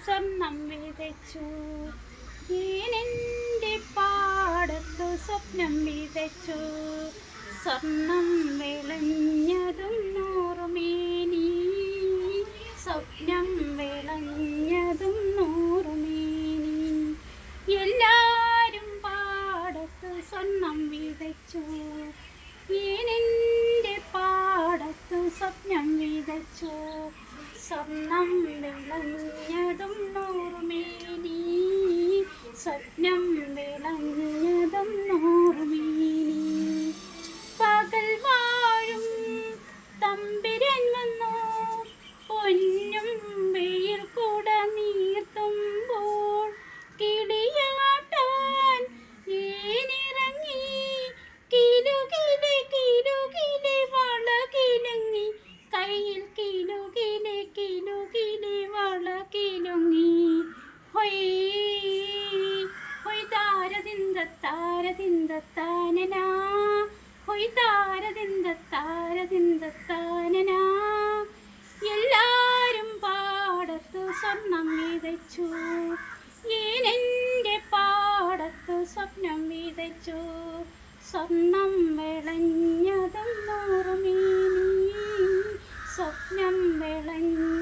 സ്വർണം വിതച്ചു. ഞാനെൻ്റെ പാടത്തു സ്വപ്നം വിതച്ചു. സ്വർണം വിളഞ്ഞതും നൂറുമേനി, സ്വപ്നം വിളഞ്ഞതും നൂറുമേനി. എല്ലാരും പാടത്തു സ്വർണം വിതച്ചു. ഞാനെൻ്റെ പാടത്തു സ്വപ്നം വിതച്ചു. സ്വർണം വിളഞ്ഞതും നൂറുമേനി, സ്വപ്നം വിളഞ്ഞതും നൂറുമേനി. പകൽ വാഴും തമ്പുരാൻ വന്നു, പൊന്നും വെയിൽ കൂട നീർത്തുമ്പോൾ കിളിയാട്ടാൻ ഏനിറങ്ങി. കിലുകിലെ കിലുകിലെ വള കിലുങ്ങി, കയ്യിൽ കിലുകിലെ കിലുകിലെ വള കിലുങ്ങി. ഹൊയ് ഹൊയ് താരതിന്തത്താരതിന്തത്താനനാ, ഹൊയ് താരതിന്തത്താരതിന്തത്താനനാ. എല്ലാരും പാടത്തു സ്വർണം വിതച്ചു. ഞാനെൻ്റെ പാടത്തു സ്വപ്നം വിതച്ചു. സ്വർണം വിളഞ്ഞതും നൂറുമേനി, സ്വപ്നം വിളഞ്ഞ